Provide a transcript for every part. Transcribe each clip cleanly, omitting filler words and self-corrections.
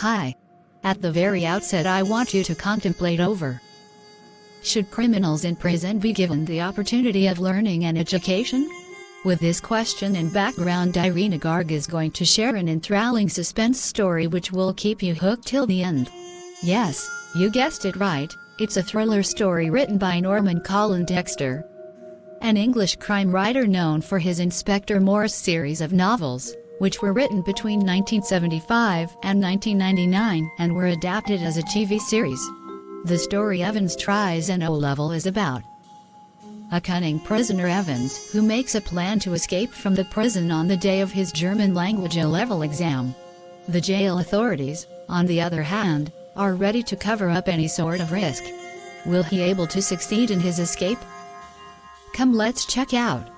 Hi. At the very outset, I want you to contemplate over. Should criminals in prison be given the opportunity of learning and education? With this question in background, Irina Garg is going to share an enthralling suspense story which will keep you hooked till the end. Yes, you guessed it right, it's a thriller story written by Norman Colin Dexter, an English crime writer known for his Inspector Morse series of novels, which were written between 1975 and 1999 and were adapted as a TV series. The story Evans Tries an O-Level is about a cunning prisoner, Evans, who makes a plan to escape from the prison on the day of his German language A-Level exam. The jail authorities, on the other hand, are ready to cover up any sort of risk. Will he able to succeed in his escape? Come, let's check out.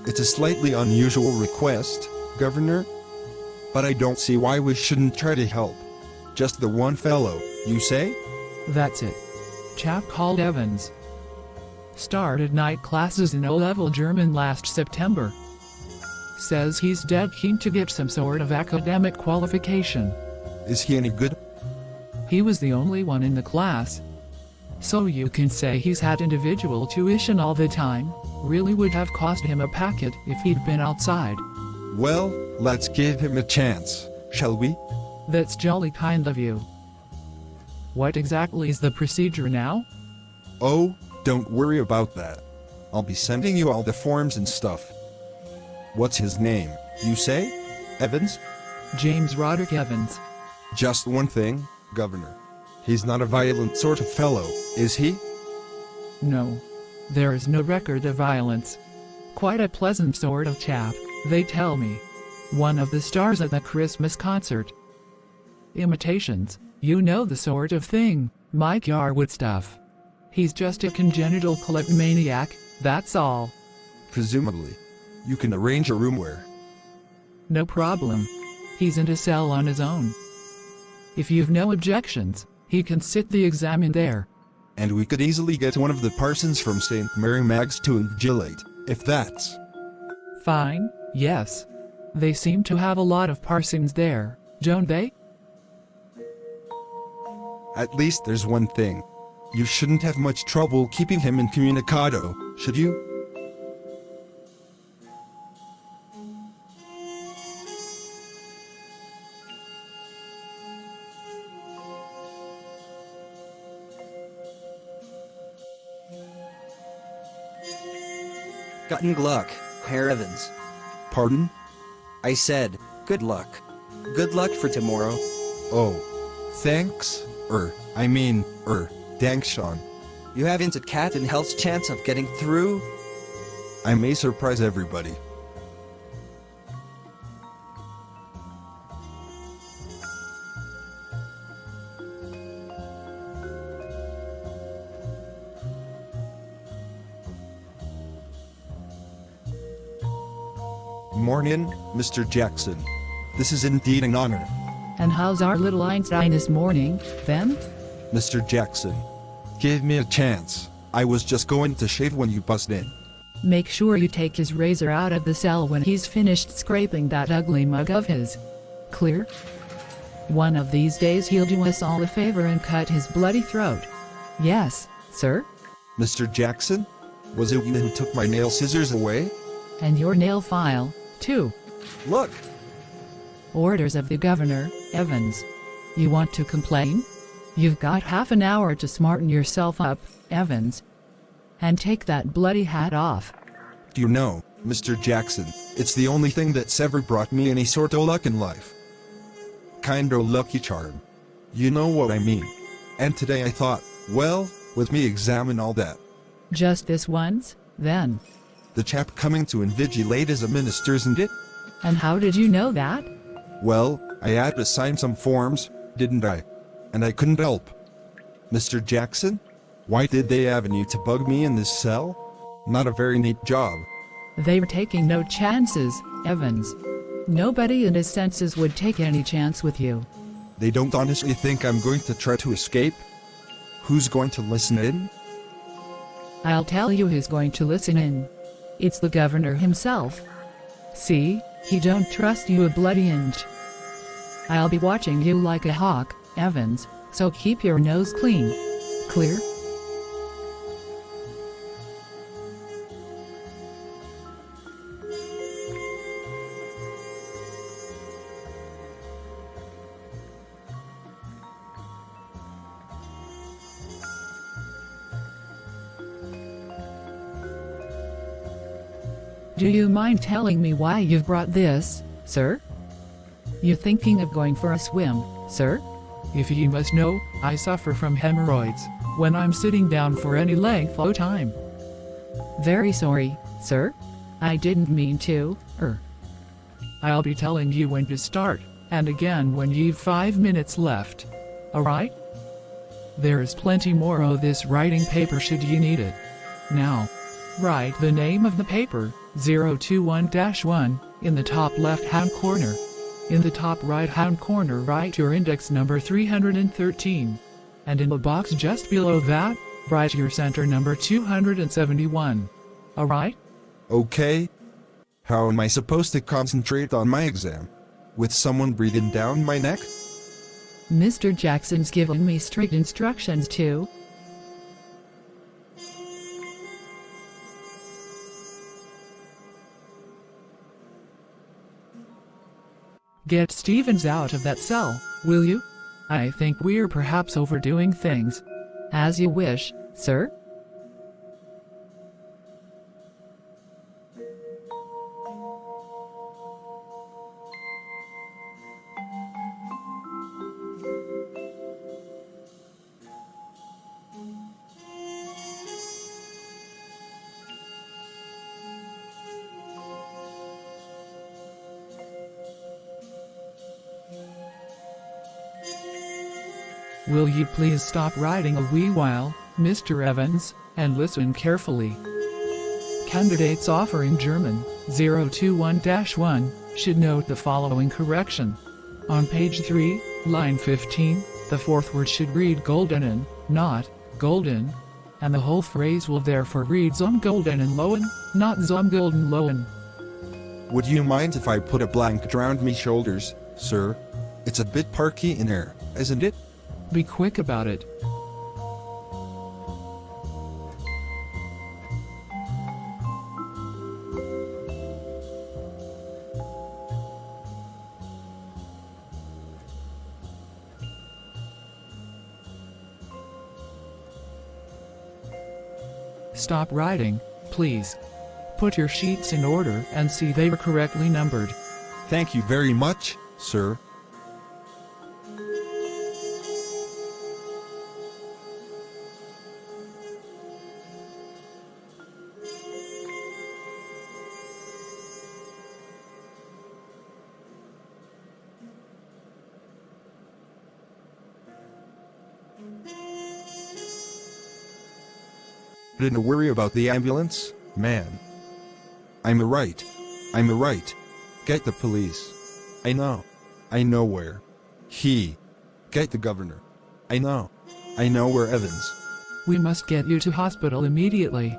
It's a slightly unusual request, Governor. But I don't see why we shouldn't try to help. Just the one fellow, you say? That's it. Chap called Evans. Started night classes in O-Level German last September. Says he's dead keen to get some sort of academic qualification. Is he any good? He was the only one in the class. So you can say he's had individual tuition all the time. Really would have cost him a packet if he'd been outside. Well, let's give him a chance, shall we? That's jolly kind of you. What exactly is the procedure now? Oh, don't worry about that. I'll be sending you all the forms and stuff. What's his name, you say? Evans? James Roderick Evans. Just one thing, Governor. He's not a violent sort of fellow, is he? No. There is no record of violence. Quite a pleasant sort of chap, they tell me. One of the stars at the Christmas concert. Imitations, you know the sort of thing, Mike Yarwood stuff. He's just a congenital kleptomaniac, that's all. Presumably. You can arrange a room where? No problem. He's in a cell on his own. If you've no objections, he can sit the exam in there. And we could easily get one of the parsons from St. Mary Mag's to invigilate, if that's... Fine, yes. They seem to have a lot of parsons there, don't they? At least there's one thing. You shouldn't have much trouble keeping him incommunicado, should you? Guten luck, Herr Evans. Pardon? I said, good luck. Good luck for tomorrow. Oh. Thanks, thanks, Sean. You haven't a cat in hell's chance of getting through? I may surprise everybody. Morning, Mr. Jackson. This is indeed an honor. And how's our little Einstein this morning, then? Mr. Jackson, give me a chance. I was just going to shave when you buzzed in. Make sure you take his razor out of the cell when he's finished scraping that ugly mug of his. Clear? One of these days he'll do us all a favor and cut his bloody throat. Yes, sir? Mr. Jackson? Was it you who took my nail scissors away? And your nail file, too. Look! Orders of the Governor, Evans. You want to complain? You've got half an hour to smarten yourself up, Evans. And take that bloody hat off. Do you know, Mr. Jackson, it's the only thing that's ever brought me any sort of luck in life. Kinda lucky charm. You know what I mean. And today I thought, well, with me exam and all that. Just this once, then? The chap coming to invigilate is a minister, isn't it? And how did you know that? Well, I had to sign some forms, didn't I? And I couldn't help. Mr. Jackson? Why did they avenue to bug me in this cell? Not a very neat job. They were taking no chances, Evans. Nobody in his senses would take any chance with you. They don't honestly think I'm going to try to escape? Who's going to listen in? I'll tell you who's going to listen in. It's the Governor himself. See, he don't trust you a bloody inch. I'll be watching you like a hawk, Evans, so keep your nose clean. Clear? Do you mind telling me why you've brought this, sir? You thinking of going for a swim, sir? If you must know, I suffer from hemorrhoids when I'm sitting down for any length of time. Very sorry, sir. I didn't mean to, I'll be telling you when to start, and again when you've 5 minutes left. Alright? There's plenty more of this writing paper should you need it. Now, write the name of the paper, 021-1, in the top left-hand corner. In the top right-hand corner write your index number 313. And in the box just below that, write your center number 271. Alright? Okay. How am I supposed to concentrate on my exam? With someone breathing down my neck? Mr. Jackson's given me strict instructions to. Get Stevens out of that cell, will you? I think we're perhaps overdoing things. As you wish, sir. Will you please stop writing a wee while, Mr. Evans, and listen carefully? Candidates offering German 021-1 should note the following correction. On page 3, line 15, the fourth word should read goldenen, not golden, and the whole phrase will therefore read zum goldenen Lohen, not zum golden Lohen. Would you mind if I put a blanket around me shoulders, sir? It's a bit parky in here, isn't it? Be quick about it. Stop writing, please. Put your sheets in order and see they are correctly numbered. Thank you very much, sir. Didn't worry about the ambulance, man. I'm right. Get the police. I know where. Get the governor. I know where Evans. We must get you to hospital immediately.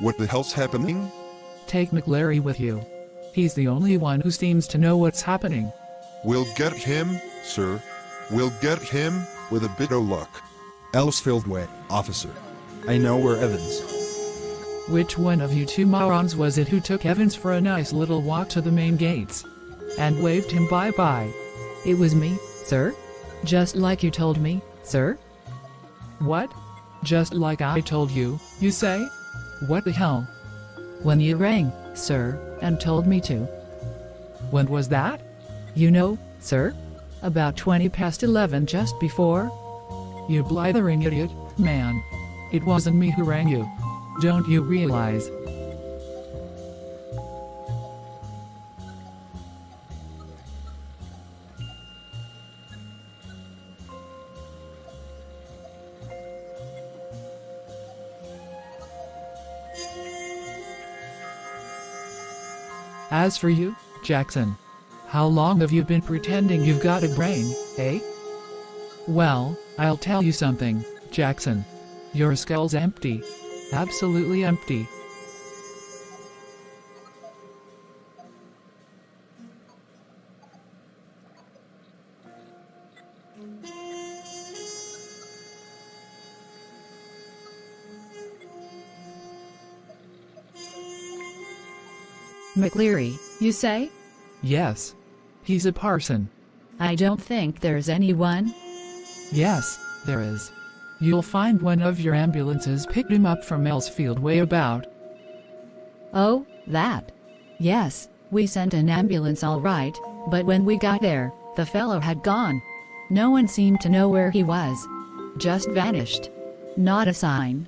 What the hell's happening? Take McLary with you. He's the only one who seems to know what's happening. We'll get him, sir. We'll get him, with a bit of luck. Ellisfield Way, officer. I know where Evans. Which one of you two morons was it who took Evans for a nice little walk to the main gates? And waved him bye-bye? It was me, sir. Just like you told me, sir. What? Just like I told you, you say? What the hell? When you rang, sir, and told me to. When was that? You know, sir? About 20 past 11 just before. You blithering idiot, man. It wasn't me who rang you. Don't you realize? As for you, Jackson, how long have you been pretending you've got a brain, eh? Well, I'll tell you something, Jackson. Your skull's empty. Absolutely empty. McLeary, you say? Yes. He's a parson. I don't think there's anyone. Yes, there is. You'll find one of your ambulances picked him up from Elsfield way about. Oh, that. Yes, we sent an ambulance all right, but when we got there, the fellow had gone. No one seemed to know where he was. Just vanished. Not a sign.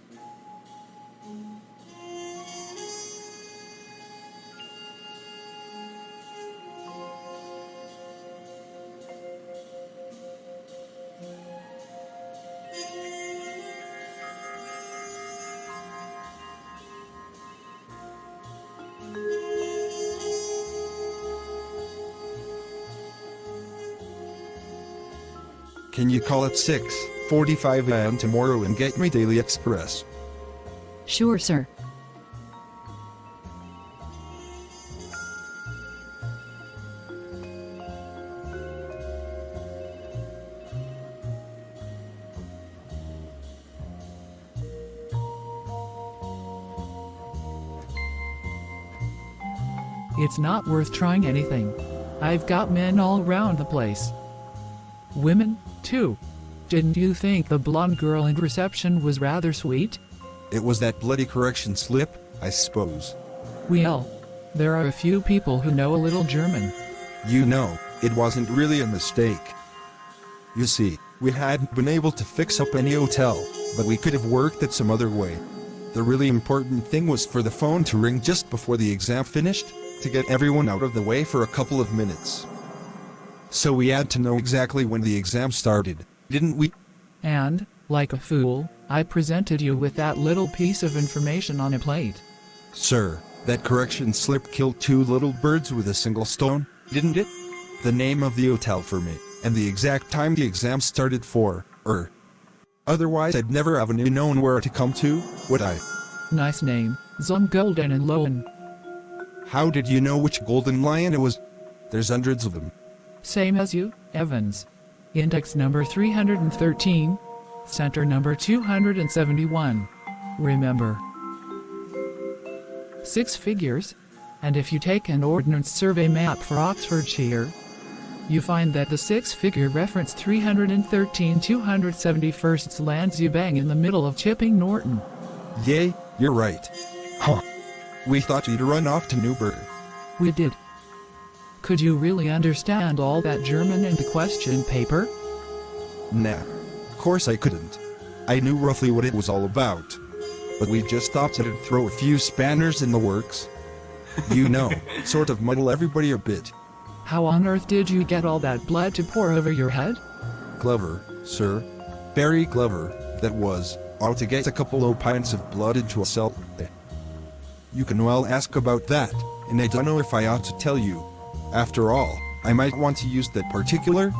Can you call at 6:45 a.m. tomorrow and get me Daily Express? Sure, sir. It's not worth trying anything. I've got men all around the place. Women, too. Didn't you think the blonde girl in reception was rather sweet? It was that bloody correction slip, I suppose. Well, there are a few people who know a little German. You know, it wasn't really a mistake. You see, we hadn't been able to fix up any hotel, but we could have worked it some other way. The really important thing was for the phone to ring just before the exam finished, to get everyone out of the way for a couple of minutes. So we had to know exactly when the exam started, didn't we? And, like a fool, I presented you with that little piece of information on a plate. Sir, that correction slip killed two little birds with a single stone, didn't it? The name of the hotel for me, and the exact time the exam started for, Otherwise I'd never have known where to come to, would I? Nice name, Zum Golden and Lowen. How did you know which golden lion it was? There's hundreds of them. Same as you, Evans. Index number 313. Center number 271. Remember. 6 figures. And if you take an Ordnance Survey map for Oxfordshire, you find that the 6-figure reference 313 271st lands you bang in the middle of Chipping Norton. Yay, you're right. Huh. We thought you'd run off to Newbury. We did. Could you really understand all that German in the question paper? Nah. Of course I couldn't. I knew roughly what it was all about. But we just thought to throw a few spanners in the works. You know, sort of muddle everybody a bit. How on earth did you get all that blood to pour over your head? Clever, sir. Very clever, that was. All to get a couple of pints of blood into a cell. You can well ask about that, and I don't know if I ought to tell you. After all, I might want to use that particular.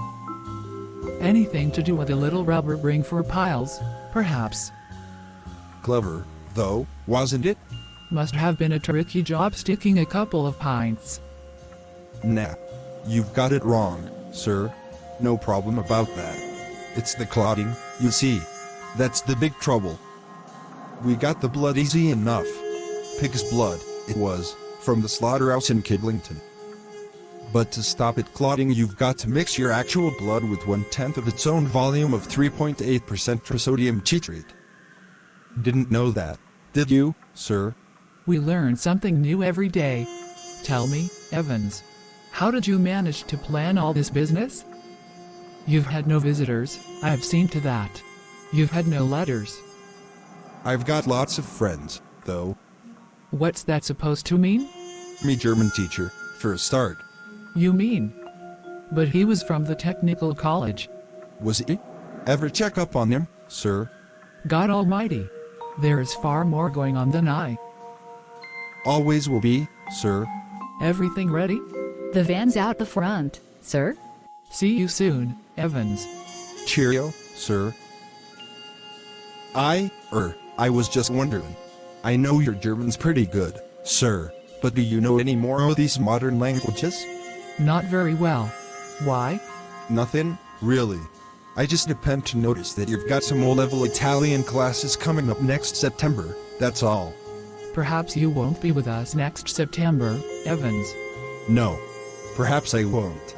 Anything to do with a little rubber ring for piles, perhaps. Clever, though, wasn't it? Must have been a tricky job sticking a couple of pints. Nah. You've got it wrong, sir. No problem about that. It's the clotting, you see. That's the big trouble. We got the blood easy enough. Pig's blood, it was, from the slaughterhouse in Kidlington. But to stop it clotting, you've got to mix your actual blood with 1/10 of its own volume of 3.8% trisodium citrate. Didn't know that, did you, sir? We learn something new every day. Tell me, Evans, how did you manage to plan all this business? You've had no visitors, I've seen to that. You've had no letters. I've got lots of friends, though. What's that supposed to mean? Me German teacher, for a start. You mean? But he was from the technical college. Was he? Ever check up on him, sir? God almighty. There is far more going on than I. Always will be, sir. Everything ready? The van's out the front, sir. See you soon, Evans. Cheerio, sir. I was just wondering. I know your German's pretty good, sir, but do you know any more of these modern languages? Not very well. Why? Nothing, really. I just happened to notice that you've got some O-level Italian classes coming up next September, that's all. Perhaps you won't be with us next September, Evans. No. Perhaps I won't.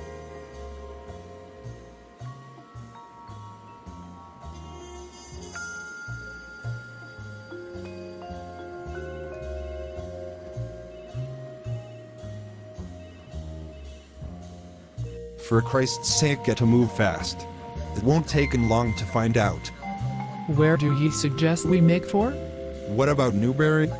For Christ's sake, get to move fast. It won't take long to find out. Where do ye suggest we make for? What about Newbury?